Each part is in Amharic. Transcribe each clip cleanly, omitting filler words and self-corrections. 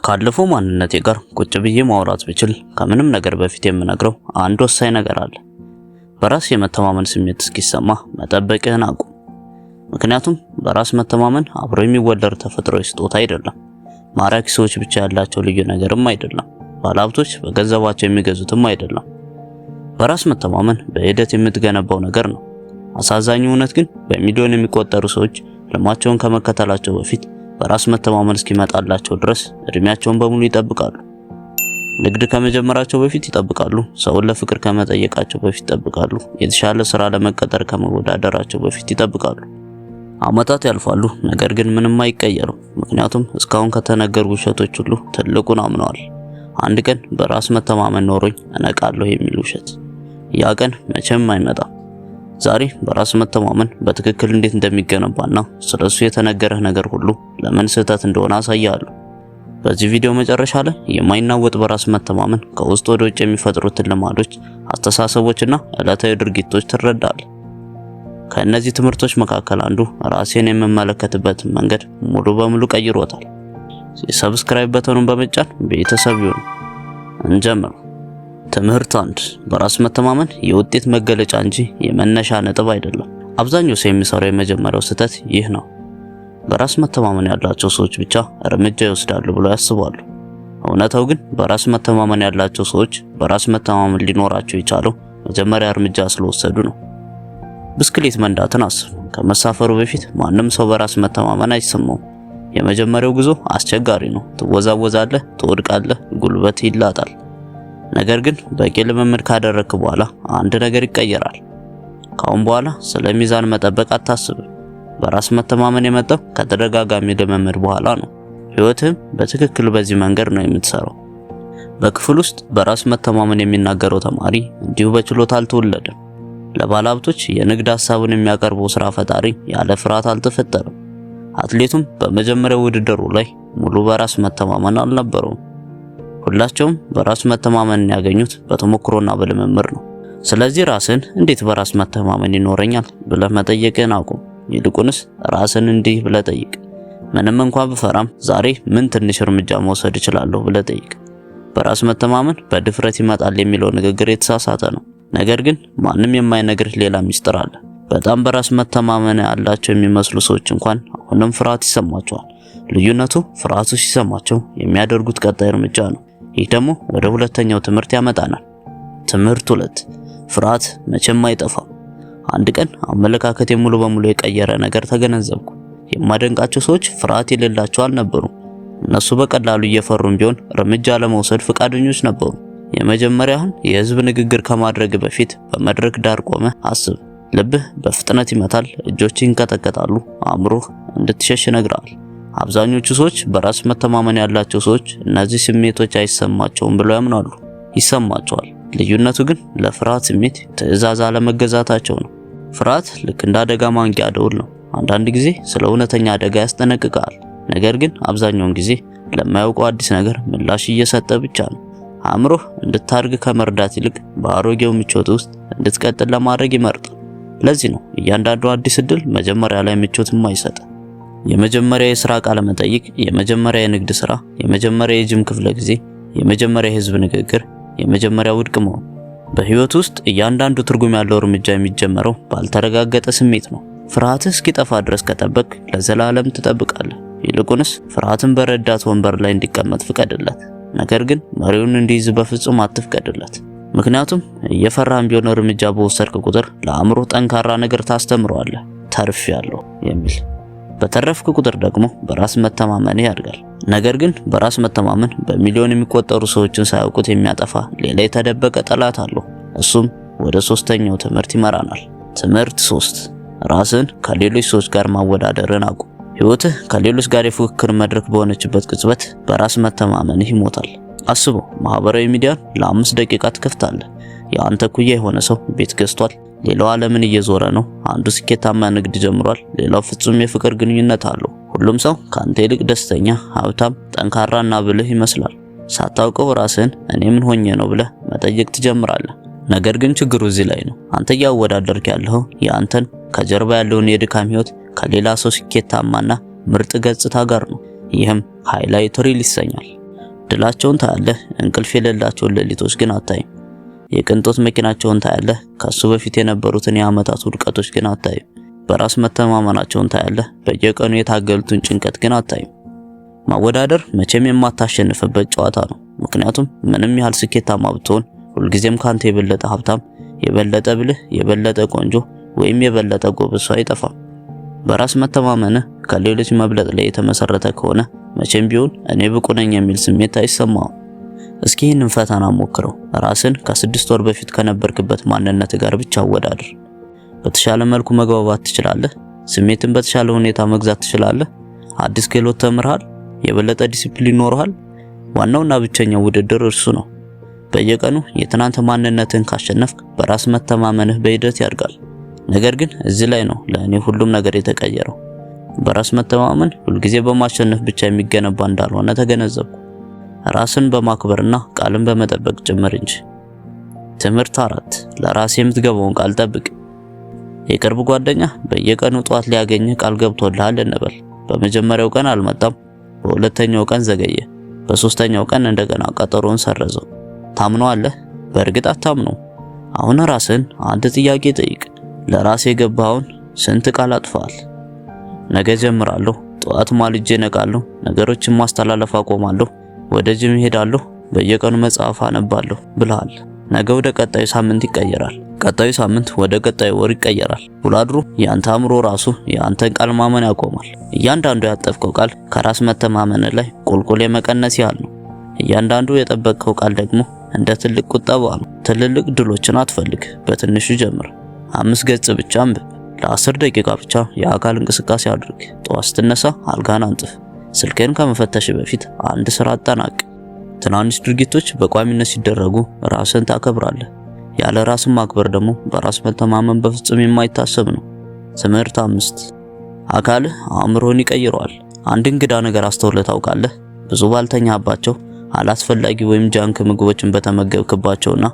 ካለፈው ማንነቴ ጋር ቁጭ ብዬ ማውራት ብችል ከምንም ነገር በፊት የምነግረው አንድ ወሳኝ ነገር አለ። በራስ የመተማመን ስሜት እስኪሰማ መጠበቅህን አቁም። ምክንያቱም በራስ መተማመን አብሮ የሚወለድ ተፈጥሯዊ ስጦታ አይደለም። ማራኪ ሰዎች ብቻ ያላቸው ልዩ ነገርም አይደለም። ባለሀብቶች በገንዘባቸው የሚገዙትም አይደለም። በራስ መተማመን በሂደት የምትገነባው ነገር ነው። አሳዛኙ እውነት ግን በሚሊዮን የሚቆጠሩ ሰዎች ህልማቸውን ከመከተላቸው በፊት በራስ መተማመን እስኪመጣላቸው ድረስ እድሜያቸውን በሙሉ ይጠብቃሉ። ንግድ ከመጀመራቸው በፊት ይጠብቃሉ። ሰውን ለፍቅር ከመጠየቃቸው በፊት ይጠብቃሉ። የተሻለ ስራ ለመቀጠር ከመወዳደራቸው በፊት ይጠብቃሉ። አመታት ያልፋሉ፣ ነገር ግን ምንም አይቀየሩም። ምክንያቱም እስካሁን ከተነገሩ ውሸቶች ሁሉ ትልቁን አምነዋል። አንድ ቀን በራስ መተማመን ኖሮኝ እነቃለሁ የሚል ውሸት። ያ ቀን መቼም አይመጣም። ዛሬ በራስ መተማመን በትክክል እንዴት እንደሚገነባና ስለሱ የተነገረህ ነገር ሁሉ ለምን ስህተት እንደሆነ አሳያለሁ። በዚህ ቪዲዮ መጨረሻ ላይ የማይናወጥ በራስ መተማመን ከውስጥ ወደ ውጭ የሚፈጥሩትን ልማዶች፣ አስተሳሰቦችና ዕለታዊ ድርጊቶች ትረዳለህ። ከእነዚህ ትምህርቶች መካከል አንዱ ራሴን የምመለከትበት መንገድ ሙሉ በሙሉ ቀይሮታል። የሰብስክራይብ በተኑን በመጫን ቤተሰብ ይሁኑ። እንጀምር። ትምህርት 1 በራስ መተማመን የውጤት መገለጫ እንጂ የመነሻ ነጥብ አይደለም። አብዛኛው ሰው የሚሰራው የመጀመሪያው ስህተት ይህ ነው። በራስ መተማመን ያላቸው ሰዎች ብቻ እርምጃ ይወስዳሉ ብለው ያስባሉ። እውነታው ግን በራስ መተማመን ያላቸው ሰዎች በራስ መተማመን ሊኖራቸው የቻለው መጀመሪያ እርምጃ ስለወሰዱ ነው። ብስክሌት መንዳትን አስብ። ከመሳፈሩ በፊት ማንም ሰው በራስ መተማመን አይሰማውም። የመጀመሪያው ጉዞ አስቸጋሪ ነው። ትወዛወዛለህ፣ ትወድቃለህ፣ ጉልበት ይላጣል። ነገር ግን በቂ ልምምድ ካደረግክ በኋላ አንድ ነገር ይቀየራል። ካሁን በኋላ ስለ ሚዛን መጠበቅ አታስብም። በራስ መተማመን የመጣው ከተደጋጋሚ ልምምድ በኋላ ነው። ህይወትህም በትክክል በዚህ መንገድ ነው የምትሰራው። በክፍል ውስጥ በራስ መተማመን የሚናገረው ተማሪ እንዲሁ በችሎታ አልተወለደም። ለባለሀብቶች የንግድ ሐሳቡን የሚያቀርበው ስራ ፈጣሪ ያለ ፍርሃት አልተፈጠረም። አትሌቱም በመጀመሪያው ውድድሩ ላይ ሙሉ በራስ መተማመን አልነበረውም። ሁላቸውም በራስ መተማመንን ያገኙት በተሞክሮና በልምምድ ነው። ስለዚህ ራስን እንዴት በራስ መተማመን ይኖረኛል ብለህ መጠየቅህን አቁም። ይልቁንስ ራስን እንዲህ ብለህ ጠይቅ፣ ምንም እንኳን ብፈራም ዛሬ ምን ትንሽ እርምጃ መውሰድ እችላለሁ ብለህ ጠይቅ። በራስ መተማመን በድፍረት ይመጣል የሚለው ንግግር የተሳሳተ ነው። ነገር ግን ማንም የማይነግርህ ሌላ ሚስጥር አለ። በጣም በራስ መተማመን ያላቸው የሚመስሉ ሰዎች እንኳን አሁንም ፍርሃት ይሰማቸዋል። ልዩነቱ ፍርሃቱ ሲሰማቸው የሚያደርጉት ቀጣይ እርምጃ ነው። ይህ ደግሞ ወደ ሁለተኛው ትምህርት ያመጣናል። ትምህርት 2 ፍርሃት መቼም አይጠፋም። አንድ ቀን አመለካከቴ ሙሉ በሙሉ የቀየረ ነገር ተገነዘብኩ። የማደንቃቸው ሰዎች ፍርሃት የሌላቸው አልነበሩም። እነሱ በቀላሉ እየፈሩም ቢሆን እርምጃ ለመውሰድ ፈቃደኞች ነበሩ። የመጀመሪያውን የህዝብ ንግግር ከማድረግ በፊት በመድረክ ዳር ቆመህ አስብ። ልብህ በፍጥነት ይመታል፣ እጆችህ ይንቀጠቀጣሉ፣ አእምሮህ እንድትሸሽ ይነግራል። አብዛኞቹ ሰዎች በራስ መተማመን ያላቸው ሰዎች እነዚህ ስሜቶች አይሰማቸውም ብለው ያምናሉ። ይሰማቸዋል። ልዩነቱ ግን ለፍርሃት ስሜት ትዕዛዝ አለመገዛታቸው ነው። ፍርሃት ልክ እንደ አደጋ ማንቂያ ደውል ነው። አንዳንድ ጊዜ ስለ እውነተኛ አደጋ ያስጠነቅቃል። ነገር ግን አብዛኛውን ጊዜ ለማያውቀው አዲስ ነገር ምላሽ እየሰጠ ብቻ ነው። አእምሮህ እንድታርግ ከመርዳት ይልቅ በአሮጌው ምቾት ውስጥ እንድትቀጥል ለማድረግ ይመርጣል። ለዚህ ነው እያንዳንዱ አዲስ እድል መጀመሪያ ላይ ምቾትም አይሰጥ። የመጀመሪያ የሥራ ቃለ መጠይቅ፣ የመጀመሪያ የንግድ ሥራ፣ የመጀመሪያ የጂም ክፍለ ጊዜ፣ የመጀመሪያ የህዝብ ንግግር፣ የመጀመሪያ ውድቅ መሆን። በህይወት ውስጥ እያንዳንዱ ትርጉም ያለው እርምጃ የሚጀመረው ባልተረጋገጠ ስሜት ነው። ፍርሃትህ እስኪጠፋ ድረስ ከጠበቅ ለዘላለም ትጠብቃለህ። ይልቁንስ ፍርሃትን በረዳት ወንበር ላይ እንዲቀመጥ ፍቀድለት። ነገር ግን መሪውን እንዲይዝ በፍጹም አትፍቀድለት። ምክንያቱም እየፈራህም ቢሆን እርምጃ በወሰድክ ቁጥር ለአእምሮ ጠንካራ ነገር ታስተምረዋለህ፣ ተርፌያለሁ የሚል። በተረፍክ ቁጥር ደግሞ በራስ መተማመን ያድጋል። ነገር ግን በራስ መተማመን በሚሊዮን የሚቆጠሩ ሰዎችን ሳያውቁት የሚያጠፋ ሌላ የተደበቀ ጠላት አለው። እሱም ወደ ሶስተኛው ትምህርት ይመራናል። ትምህርት 3 ራስን ከሌሎች ሰዎች ጋር ማወዳደርን አቁም። ህይወትህ ከሌሎች ጋር የፉክክር መድረክ በሆነችበት ቅጽበት በራስ መተማመንህ ይሞታል። አስበው፣ ማህበራዊ ሚዲያን ለ5 ደቂቃ ትከፍታለህ። የአንተ ኩያ የሆነ ሰው ቤት ገዝቷል፣ ሌላው ዓለምን እየዞረ ነው። አንዱ ስኬታማ ንግድ ጀምሯል፣ ሌላው ፍጹም የፍቅር ግንኙነት አለው። ሁሉም ሰው ካንተ ይልቅ ደስተኛ፣ ሀብታም፣ ጠንካራና ብልህ ይመስላል። ሳታውቀው ራስህን እኔ ምን ሆኜ ነው ብለህ መጠየቅ ትጀምራለህ። ነገር ግን ችግሩ እዚህ ላይ ነው። አንተ እያወዳደርክ ያለው ያንተን ከጀርባ ያለውን የድካም ህይወት ከሌላ ሰው ስኬታማና ምርጥ ገጽታ ጋር ነው። ይህም ሃይላይት ሪል ይሰኛል። ድላቸውን ታያለህ፣ እንቅልፍ የሌላቸውን ሌሊቶች ግን አታይም። የቅንጦት መኪናቸውን ታያለህ፣ ከሱ በፊት የነበሩትን የዓመታት ውድቀቶች ግን አታይም። በራስ መተማመናቸውን ታያለህ፣ በየቀኑ የታገሉትን ጭንቀት ግን አታይም። ማወዳደር መቼም የማታሸንፍበት ጨዋታ ነው። ምክንያቱም ምንም ያህል ስኬታማ ብትሆን ሁልጊዜም ካንተ የበለጠ ሀብታም፣ የበለጠ ብልህ፣ የበለጠ ቆንጆ ወይም የበለጠ ጎበዝ ሰው አይጠፋም። በራስ መተማመንህ ከሌሎች መብለጥ ላይ የተመሰረተ ከሆነ መቼም ቢሆን እኔ ብቁ ነኝ የሚል ስሜት አይሰማውም። እስኪ ይህንን ፈተና ሞክረው። ራስን ከ6 ወር በፊት ከነበርክበት ማንነት ጋር ብቻ አወዳድር። በተሻለ መልኩ መግባባት ትችላለህ? ስሜትን በተሻለ ሁኔታ መግዛት ትችላለህ? አዲስ ክህሎት ተምርሃል? የበለጠ ዲሲፕሊን ኖርሃል? ዋናውና ብቸኛው ውድድር እርሱ ነው። በየቀኑ የትናንት ማንነትን ካሸነፍክ በራስ መተማመንህ በሂደት ያድጋል። ነገር ግን እዚህ ላይ ነው ለእኔ ሁሉም ነገር የተቀየረው። በራስ መተማመን ሁልጊዜ በማሸነፍ ብቻ የሚገነባ እንዳልሆነ ተገነዘብኩ። ራስን በማክበርና ቃልን በመጠበቅ ጭምር እንጂ። ትምህርት 4 ለራስ የምትገባውን ቃል ጠብቅ። የቅርብ ጓደኛ በየቀኑ ጧት ሊያገኝህ ቃል ገብቶልሃል እንበል። በመጀመሪያው ቀን አልመጣም፣ በሁለተኛው ቀን ዘገየ፣ በሶስተኛው ቀን እንደገና ቀጠሮን ሰረዘው። ታምነዋለህ? በእርግጥ አታምነው። አሁን ራስን አንድ ጥያቄ ጠይቅ። ለራስ የገባውን ስንት ቃል አጥፋል? ነገ ጀምራለሁ፣ ጧት ማልጄ ነቃለሁ፣ ነገሮችን ማስተላለፍ አቆማለሁ፣ ወደ ጂም እሄዳለሁ፣ በየቀኑ መጽሐፍ አነባለሁ ብለሃል። ነገ ወደ ቀጣዩ ሳምንት ይቀየራል። ቀጣዩ ሳምንት ወደ ቀጣዩ ወር ይቀየራል። ውላድሩ ያንተ አእምሮ ራሱ ያንተን ቃል ማመን ያቆማል። እያንዳንዱ ያጠፍከው ቃል ከራስ መተማመን ላይ ቁልቁል የመቀነስ ያህል ነው። እያንዳንዱ የጠበቅከው ቃል ደግሞ እንደ ትልቅ ቁጠባ ነው። ትልልቅ ድሎችን አትፈልግ፣ በትንሹ ጀምር። 5 ገጽ ብቻ አንብብ። ለ10 ደቂቃ ብቻ የአካል እንቅስቃሴ አድርግ። ጠዋት ስትነሳ አልጋን አንጥፍ። ስልክን ከመፈተሽ በፊት አንድ ስራ አጠናቅ። ትናንሽ ድርጊቶች በቋሚነት ሲደረጉ ራስን ታከብራለህ። ያለ ራስን ማክበር ደግሞ በራስ መተማመን በፍጹም የማይታሰብ ነው። ትምህርት 5 አካልህ አእምሮን ይቀይረዋል። አንድ እንግዳ ነገር አስተውለህ ታውቃለህ? ብዙ ባልተኛባቸው አላስፈላጊ ወይም ጃንክ ምግቦችን በተመገብክባቸውና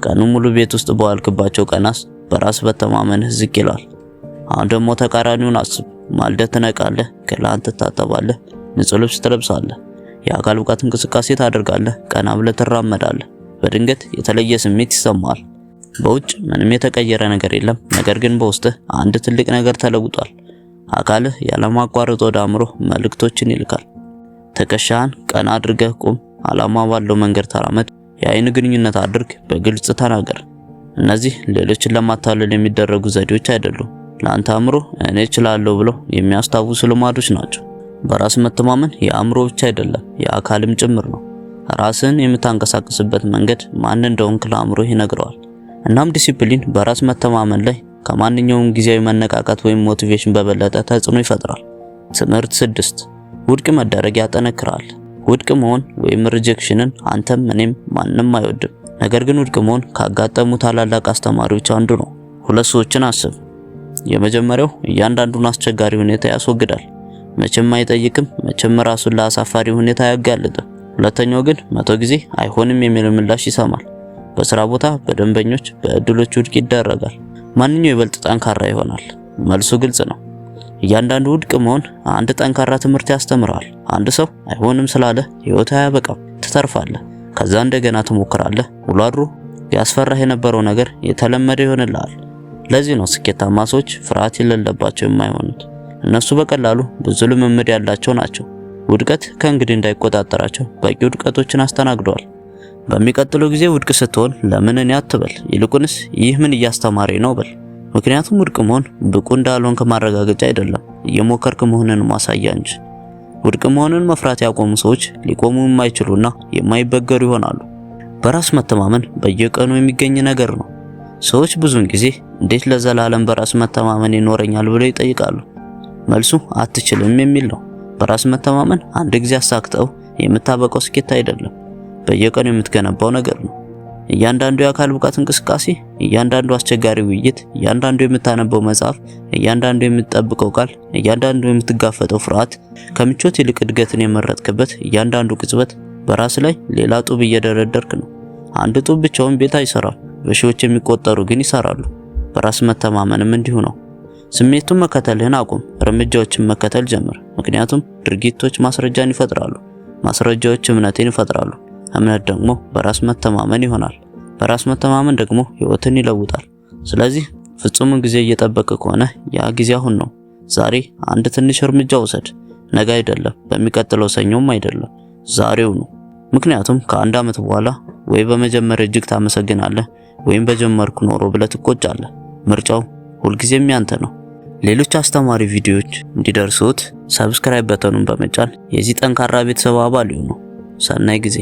ቀኑን ሙሉ ቤት ውስጥ በዋልክባቸው ቀናት በራስ መተማመንህ ዝቅ ይላል። አሁን ደግሞ ተቃራኒውን አስብ። ማልደህ ትነቃለህ፣ ገላህን ትታጠባለህ፣ ንጹህ ልብስ ትለብሳለህ፣ የአካል ብቃት እንቅስቃሴ ታደርጋለህ፣ ቀና ብለህ ትራመዳለህ። በድንገት የተለየ ስሜት ይሰማሃል። በውጭ ምንም የተቀየረ ነገር የለም፣ ነገር ግን በውስጥህ አንድ ትልቅ ነገር ተለውጧል። አካልህ ያለማቋረጥ ወደ አእምሮ መልእክቶችን ይልካል። ትከሻህን ቀና አድርገህ ቁም፣ ዓላማ ባለው መንገድ ተራመድ፣ የአይን ግንኙነት አድርግ፣ በግልጽ ተናገር። እነዚህ ሌሎችን ለማታለል የሚደረጉ ዘዴዎች አይደሉም። ለአንተ አእምሮ እኔ እችላለሁ ብለው የሚያስታውሱ ልማዶች ናቸው። በራስ መተማመን የአእምሮ ብቻ አይደለም፣ የአካልም ጭምር ነው። ራስን የምታንቀሳቅስበት መንገድ ማን እንደሆንክ ለአእምሮህ ይነግረዋል። እናም ዲሲፕሊን በራስ መተማመን ላይ ከማንኛውም ጊዜያዊ መነቃቃት ወይም ሞቲቬሽን በበለጠ ተጽዕኖ ይፈጥራል። ትምህርት 6 ውድቅ መደረግ ያጠነክራል። ውድቅ መሆን ወይም ሪጀክሽንን አንተም እኔም ማንም አይወድም። ነገር ግን ውድቅ መሆን ካጋጠሙ ታላላቅ አስተማሪዎች አንዱ ነው። 2 ሰዎችን አስብ። የመጀመሪያው እያንዳንዱን አስቸጋሪ ሁኔታ ያስወግዳል። መቼም አይጠይቅም፣ መቼም ራሱን ለአሳፋሪ ሁኔታ አያጋልጥም። ሁለተኛው ግን 100 ጊዜ አይሆንም የሚል ምላሽ ይሰማል። በስራ ቦታ፣ በደንበኞች፣ በእድሎች ውድቅ ይደረጋል። ማንኛው ይበልጥ ጠንካራ ይሆናል? መልሱ ግልጽ ነው። እያንዳንዱ ውድቅ መሆን አንድ ጠንካራ ትምህርት ያስተምራል። አንድ ሰው አይሆንም ስላለ ህይወት አያበቃም፣ ትተርፋለህ። ከዛ እንደገና ትሞክራለህ። ውሎ አድሮ ያስፈራህ የነበረው ነገር የተለመደ ይሆንልሃል። ለዚህ ነው ስኬታማ ሰዎች ፍርሃት የሌለባቸው የማይሆኑት። እነሱ በቀላሉ ብዙ ልምምድ ያላቸው ናቸው። ውድቀት ከእንግዲህ እንዳይቆጣጠራቸው በቂ ውድቀቶችን አስተናግደዋል። በሚቀጥለው ጊዜ ውድቅ ስትሆን ለምን እኔ አትበል፣ ይልቁንስ ይህ ምን እያስተማረኝ ነው በል። ምክንያቱም ውድቅ መሆን ብቁ እንዳልሆንክ ማረጋገጫ አይደለም፣ እየሞከርክ መሆንን ማሳያ እንጂ። ውድቅ መሆንን መፍራት ያቆሙ ሰዎች ሊቆሙ የማይችሉና የማይበገሩ ይሆናሉ። በራስ መተማመን በየቀኑ የሚገኝ ነገር ነው። ሰዎች ብዙውን ጊዜ እንዴት ለዘላለም በራስ መተማመን ይኖረኛል ብለው ይጠይቃሉ። መልሱ አትችልም የሚል ነው። በራስ መተማመን አንድ ጊዜ አሳክተው የምታበቀው ስኬት አይደለም፣ በየቀኑ የምትገነባው ነገር ነው። እያንዳንዱ የአካል ብቃት እንቅስቃሴ፣ እያንዳንዱ አስቸጋሪ ውይይት፣ እያንዳንዱ የምታነበው መጽሐፍ፣ እያንዳንዱ የምትጠብቀው ቃል፣ እያንዳንዱ የምትጋፈጠው ፍርሃት፣ ከምቾት ይልቅ እድገትን የመረጥክበት እያንዳንዱ ቅጽበት በራስ ላይ ሌላ ጡብ እየደረደርክ ነው። አንድ ጡብ ብቻውን ቤት አይሰራም፣ በሺዎች የሚቆጠሩ ግን ይሰራሉ። በራስ መተማመንም እንዲሁ ነው። ስሜቱን መከተልህን አቁም፣ እርምጃዎችን መከተል ጀምር። ምክንያቱም ድርጊቶች ማስረጃን ይፈጥራሉ። ማስረጃዎች እምነትን ይፈጥራሉ። እምነት ደግሞ በራስ መተማመን ይሆናል። በራስ መተማመን ደግሞ ህይወትን ይለውጣል። ስለዚህ ፍጹም ጊዜ እየጠበቀ ከሆነ ያ ጊዜ አሁን ነው። ዛሬ አንድ ትንሽ እርምጃ ውሰድ። ነገ አይደለም፣ በሚቀጥለው ሰኞም አይደለም፣ ዛሬው ነው። ምክንያቱም ከአንድ ዓመት በኋላ ወይ በመጀመር እጅግ ታመሰግናለህ ወይም በጀመርኩ ኖሮ ብለህ ትቆጫለህ። ምርጫው ሁልጊዜም ያንተ ነው። ሌሎች አስተማሪ ቪዲዮዎች እንዲደርሱት ሰብስክራይብ በተኑን በመጫን የዚህ ጠንካራ ቤተሰብ አባል ይሁኑ። ሰናይ ጊዜ